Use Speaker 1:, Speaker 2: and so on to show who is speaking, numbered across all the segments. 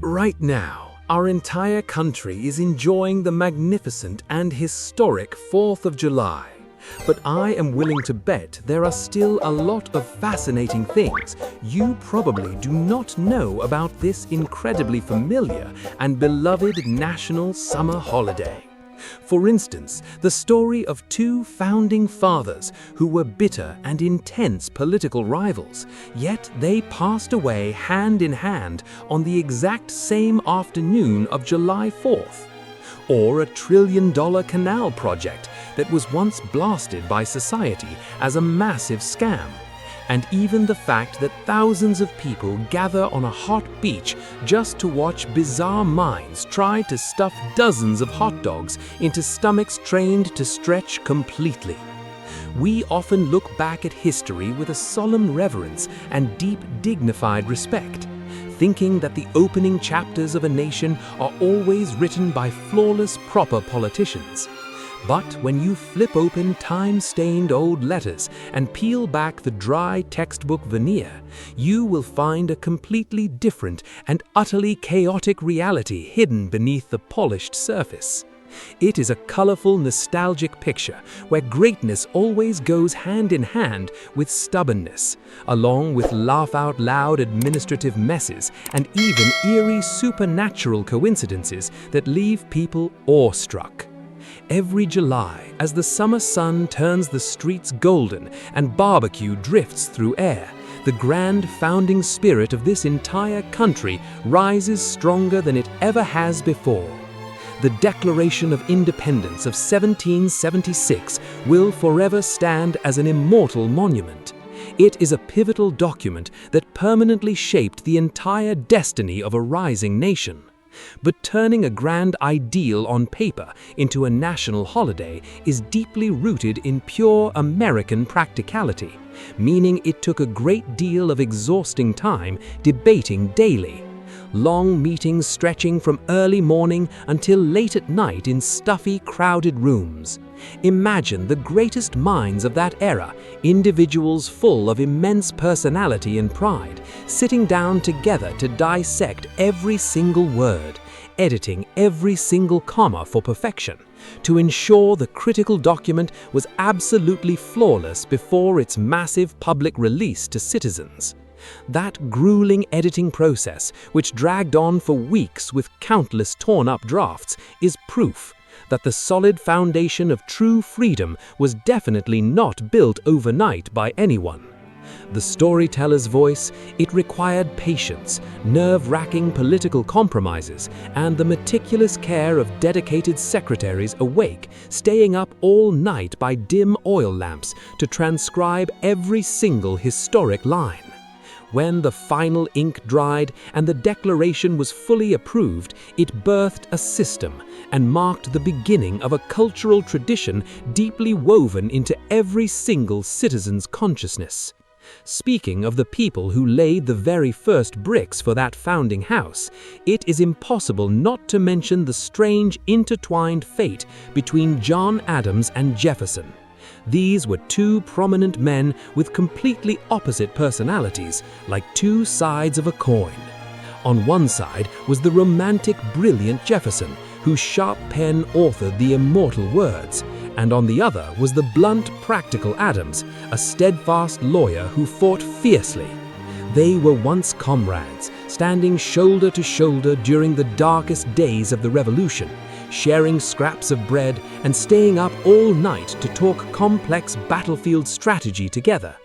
Speaker 1: Right now, our entire country is enjoying the magnificent and historic 4th of July. But I am willing to bet there are still a lot of fascinating things you probably do not know about this incredibly familiar and beloved national summer holiday. For instance, the story of two founding fathers who were bitter and intense political rivals, yet they passed away hand in hand on the exact same afternoon of July 4th. Or a trillion-dollar canal project that was once blasted by society as a massive scam. And even the fact that thousands of people gather on a hot beach just to watch bizarre minds try to stuff dozens of hot dogs into stomachs trained to stretch completely. We often look back at history with a solemn reverence and deep, dignified respect, thinking that the opening chapters of a nation are always written by flawless, proper politicians. But when you flip open time-stained old letters and peel back the dry textbook veneer, you will find a completely different and utterly chaotic reality hidden beneath the polished surface. It is a colorful, nostalgic picture where greatness always goes hand in hand with stubbornness, along with laugh-out-loud administrative messes and even eerie supernatural coincidences that leave people awestruck. Every July, as the summer sun turns the streets golden and barbecue drifts through air, the grand founding spirit of this entire country rises stronger than it ever has before. The Declaration of Independence of 1776 will forever stand as an immortal monument. It is a pivotal document that permanently shaped the entire destiny of a rising nation. But turning a grand ideal on paper into a national holiday is deeply rooted in pure American practicality, meaning it took a great deal of exhausting time debating daily. Long meetings stretching from early morning until late at night in stuffy, crowded rooms. Imagine the greatest minds of that era, individuals full of immense personality and pride, sitting down together to dissect every single word, editing every single comma for perfection, to ensure the critical document was absolutely flawless before its massive public release to citizens. That grueling editing process, which dragged on for weeks with countless torn-up drafts, is proof that the solid foundation of true freedom was definitely not built overnight by anyone. The storyteller's voice, it required patience, nerve-wracking political compromises, and the meticulous care of dedicated secretaries awake, staying up all night by dim oil lamps to transcribe every single historic line. When the final ink dried and the declaration was fully approved, it birthed a system and marked the beginning of a cultural tradition deeply woven into every single citizen's consciousness. Speaking of the people who laid the very first bricks for that founding house, it is impossible not to mention the strange intertwined fate between John Adams and Jefferson. These were two prominent men with completely opposite personalities, like two sides of a coin. On one side was the romantic, brilliant Jefferson, whose sharp pen authored the immortal words, and on the other was the blunt, practical Adams, a steadfast lawyer who fought fiercely. They were once comrades, standing shoulder to shoulder during the darkest days of the Revolution, sharing scraps of bread and staying up all night to talk complex battlefield strategy together.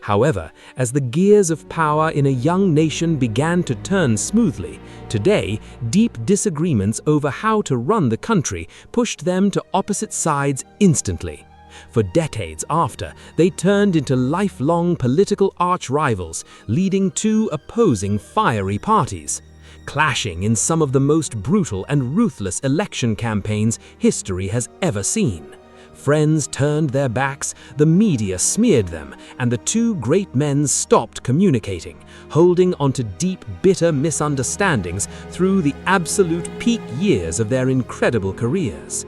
Speaker 1: However, as the gears of power in a young nation began to turn smoothly, today, deep disagreements over how to run the country pushed them to opposite sides instantly. For decades after, they turned into lifelong political arch-rivals, leading two opposing fiery parties, clashing in some of the most brutal and ruthless election campaigns history has ever seen. Friends turned their backs, the media smeared them, and the two great men stopped communicating, holding onto deep, bitter misunderstandings through the absolute peak years of their incredible careers.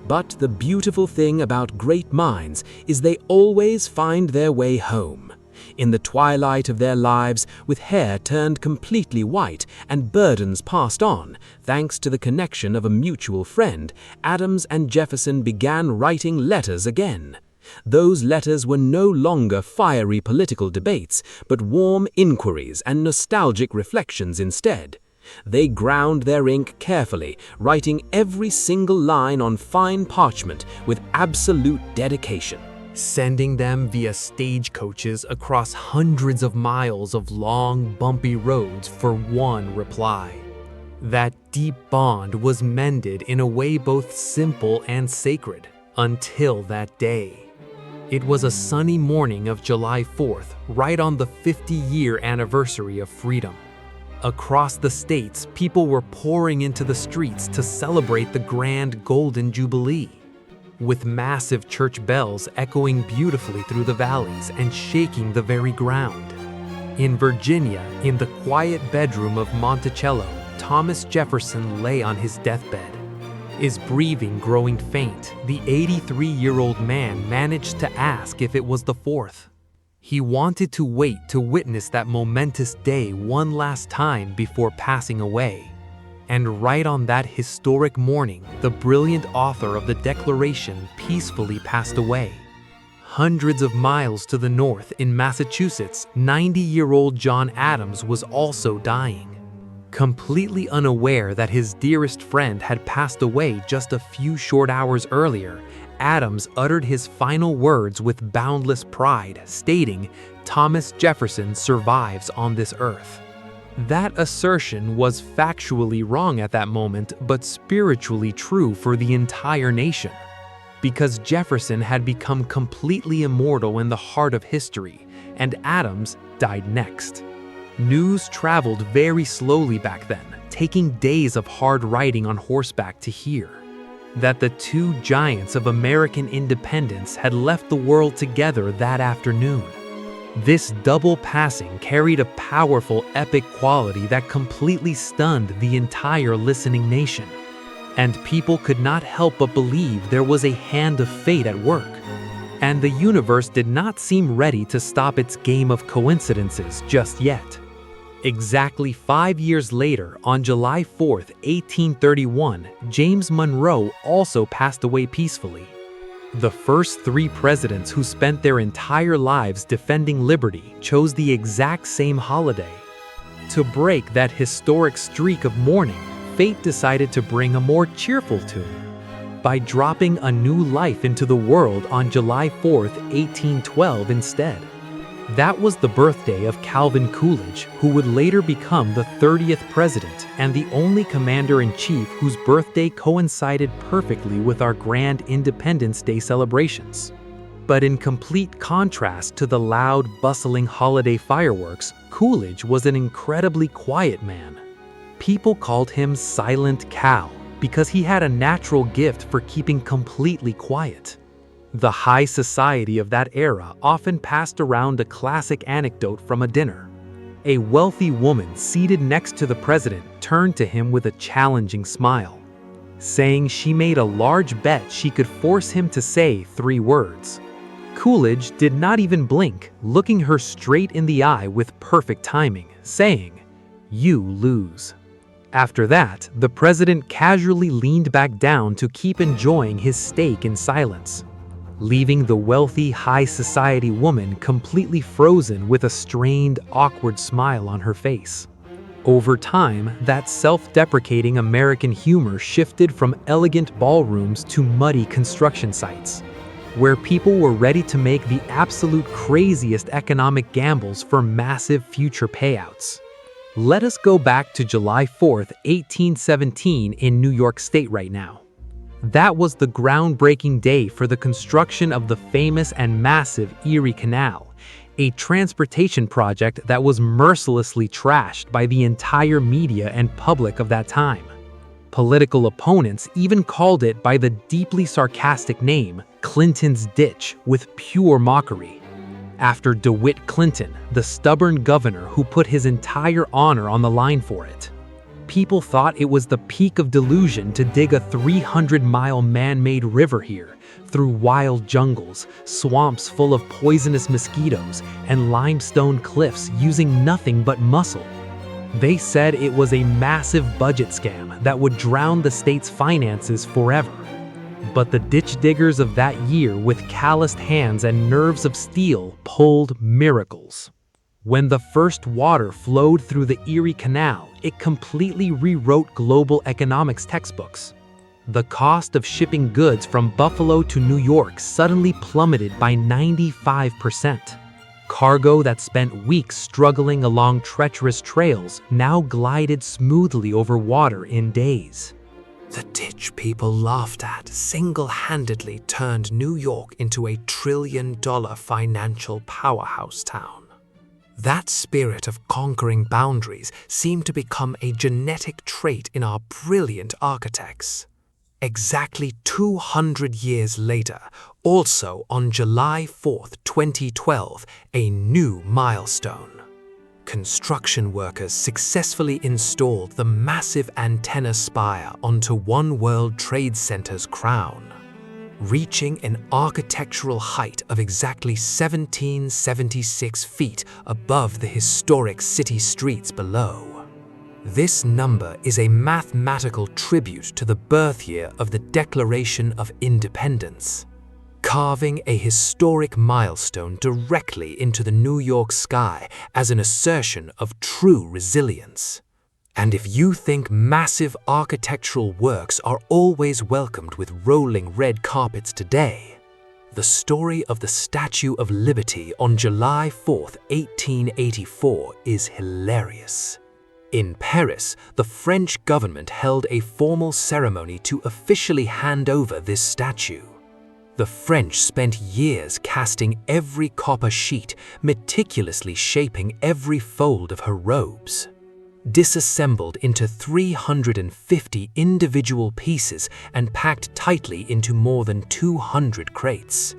Speaker 1: But the beautiful thing about great minds is they always find their way home. In the twilight of their lives, with hair turned completely white and burdens passed on, thanks to the connection of a mutual friend, Adams and Jefferson began writing letters again. Those letters were no longer fiery political debates, but warm inquiries and nostalgic reflections instead. They ground their ink carefully, writing every single line on fine parchment with absolute dedication,
Speaker 2: sending them via stagecoaches across hundreds of miles of long, bumpy roads for one reply. That deep bond was mended in a way both simple and sacred, until that day. It was a sunny morning of July 4th, right on the 50-year anniversary of freedom. Across the states, people were pouring into the streets to celebrate the grand Golden Jubilee, with massive church bells echoing beautifully through the valleys and shaking the very ground. In Virginia, in the quiet bedroom of Monticello, Thomas Jefferson lay on his deathbed. His breathing growing faint, the 83-year-old man managed to ask if it was the 4th. He wanted to wait to witness that momentous day one last time before passing away. And right on that historic morning, the brilliant author of the Declaration peacefully passed away. Hundreds of miles to the north in Massachusetts, 90-year-old John Adams was also dying. Completely unaware that his dearest friend had passed away just a few short hours earlier, Adams uttered his final words with boundless pride, stating, "Thomas Jefferson survives on this earth." That assertion was factually wrong at that moment, but spiritually true for the entire nation. Because Jefferson had become completely immortal in the heart of history, and Adams died next. News traveled very slowly back then, taking days of hard riding on horseback to hear that the two giants of American independence had left the world together that afternoon. This double passing carried a powerful, epic quality that completely stunned the entire listening nation. And people could not help but believe there was a hand of fate at work. And the universe did not seem ready to stop its game of coincidences just yet. Exactly 5 years later, on July 4th, 1831, James Monroe also passed away peacefully. The first 3 presidents who spent their entire lives defending liberty chose the exact same holiday. To break that historic streak of mourning, fate decided to bring a more cheerful tune by dropping a new life into the world on July 4th, 1812 instead. That was the birthday of Calvin Coolidge, who would later become the 30th president and the only commander-in-chief whose birthday coincided perfectly with our grand Independence Day celebrations. But in complete contrast to the loud, bustling holiday fireworks, Coolidge was an incredibly quiet man. People called him Silent Cal because he had a natural gift for keeping completely quiet. The high society of that era often passed around a classic anecdote from a dinner. A wealthy woman seated next to the president turned to him with a challenging smile, saying she made a large bet she could force him to say 3 words. Coolidge did not even blink, looking her straight in the eye with perfect timing, saying, "You lose." After that, the president casually leaned back down to keep enjoying his steak in silence, leaving the wealthy, high society woman completely frozen with a strained, awkward smile on her face. Over time, that self-deprecating American humor shifted from elegant ballrooms to muddy construction sites, where people were ready to make the absolute craziest economic gambles for massive future payouts. Let us go back to July 4th, 1817 in New York State right now. That was the groundbreaking day for the construction of the famous and massive Erie Canal, a transportation project that was mercilessly trashed by the entire media and public of that time. Political opponents even called it by the deeply sarcastic name, Clinton's Ditch, with pure mockery. After DeWitt Clinton, the stubborn governor who put his entire honor on the line for it. people thought it was the peak of delusion to dig a 300-mile man-made river here, through wild jungles, swamps full of poisonous mosquitoes, and limestone cliffs using nothing but muscle. They said it was a massive budget scam that would drown the state's finances forever. But the ditch diggers of that year, with calloused hands and nerves of steel, pulled miracles. When the first water flowed through the Erie Canal, it completely rewrote global economics textbooks. The cost of shipping goods from Buffalo to New York suddenly plummeted by 95%. Cargo that spent weeks struggling along treacherous trails now glided smoothly over water in days.
Speaker 1: The ditch people laughed at single-handedly turned New York into a trillion-dollar financial powerhouse town. That spirit of conquering boundaries seemed to become a genetic trait in our brilliant architects. Exactly 200 years later, also on July 4th, 2012, a new milestone. Construction workers successfully installed the massive antenna spire onto One World Trade Center's crown, reaching an architectural height of exactly 1776 feet above the historic city streets below. This number is a mathematical tribute to the birth year of the Declaration of Independence, carving a historic milestone directly into the New York sky as an assertion of true resilience. And if you think massive architectural works are always welcomed with rolling red carpets today, the story of the Statue of Liberty on July 4th, 1884 is hilarious. In Paris, the French government held a formal ceremony to officially hand over this statue. The French spent years casting every copper sheet, meticulously shaping every fold of her robes. Disassembled into 350 individual pieces and packed tightly into more than 200 crates.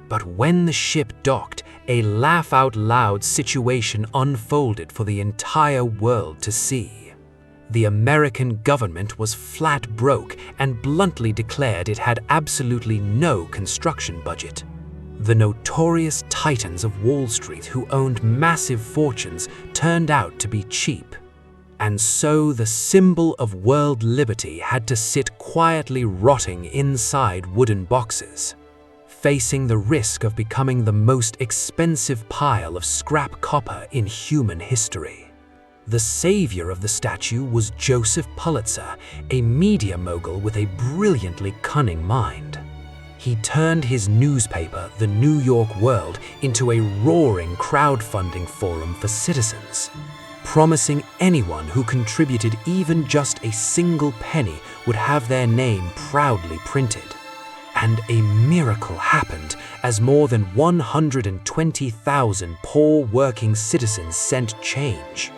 Speaker 1: But when the ship docked, a laugh-out-loud situation unfolded for the entire world to see. The American government was flat broke and bluntly declared it had absolutely no construction budget. The notorious titans of Wall Street who owned massive fortunes turned out to be cheap. And so the symbol of world liberty had to sit quietly rotting inside wooden boxes, facing the risk of becoming the most expensive pile of scrap copper in human history. The savior of the statue was Joseph Pulitzer, a media mogul with a brilliantly cunning mind. He turned his newspaper, the New York World, into a roaring crowdfunding forum for citizens, promising anyone who contributed even just a single penny would have their name proudly printed. And a miracle happened as more than 120,000 poor working citizens sent change.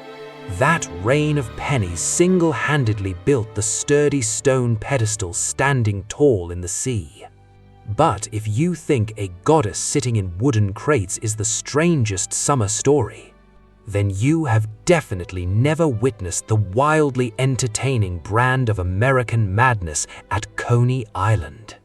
Speaker 1: That rain of pennies single-handedly built the sturdy stone pedestal standing tall in the sea. But if you think a goddess sitting in wooden crates is the strangest summer story, then you have definitely never witnessed the wildly entertaining brand of American madness at Coney Island.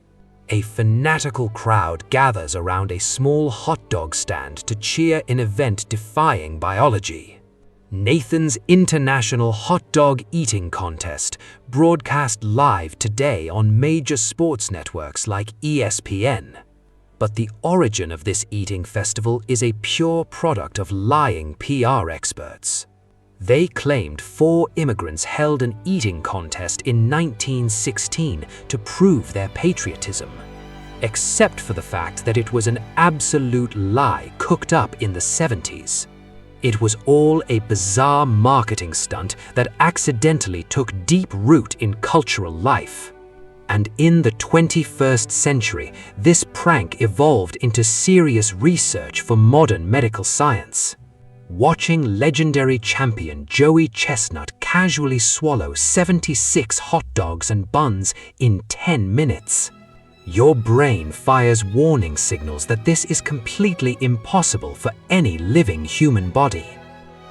Speaker 1: A fanatical crowd gathers around a small hot dog stand to cheer an event defying biology. Nathan's International Hot Dog Eating Contest, broadcast live today on major sports networks like ESPN. But the origin of this eating festival is a pure product of lying PR experts. They claimed 4 immigrants held an eating contest in 1916 to prove their patriotism, except for the fact that it was an absolute lie cooked up in the 70s. It was all a bizarre marketing stunt that accidentally took deep root in cultural life. And in the 21st century, this prank evolved into serious research for modern medical science. Watching legendary champion Joey Chestnut casually swallow 76 hot dogs and buns in 10 minutes. Your brain fires warning signals that this is completely impossible for any living human body.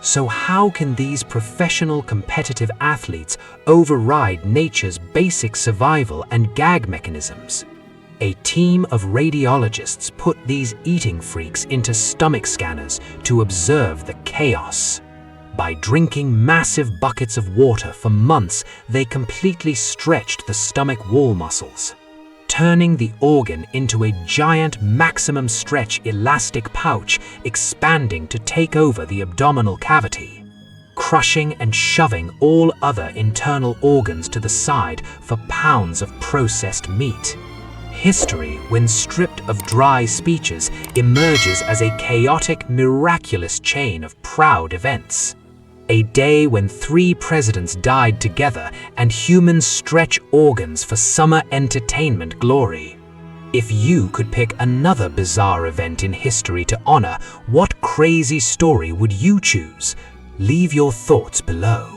Speaker 3: So how can these professional competitive athletes override nature's basic survival and gag mechanisms? A team of radiologists put these eating freaks into stomach scanners to observe the chaos. By drinking massive buckets of water for months, they completely stretched the stomach wall muscles, turning the organ into a giant maximum stretch elastic pouch expanding to take over the abdominal cavity, crushing and shoving all other internal organs to the side for pounds of processed meat. History, when stripped of dry speeches, emerges as a chaotic, miraculous chain of proud events. A day when 3 presidents died together and humans stretch organs for summer entertainment glory. If you could pick another bizarre event in history to honor, what crazy story would you choose? Leave your thoughts below.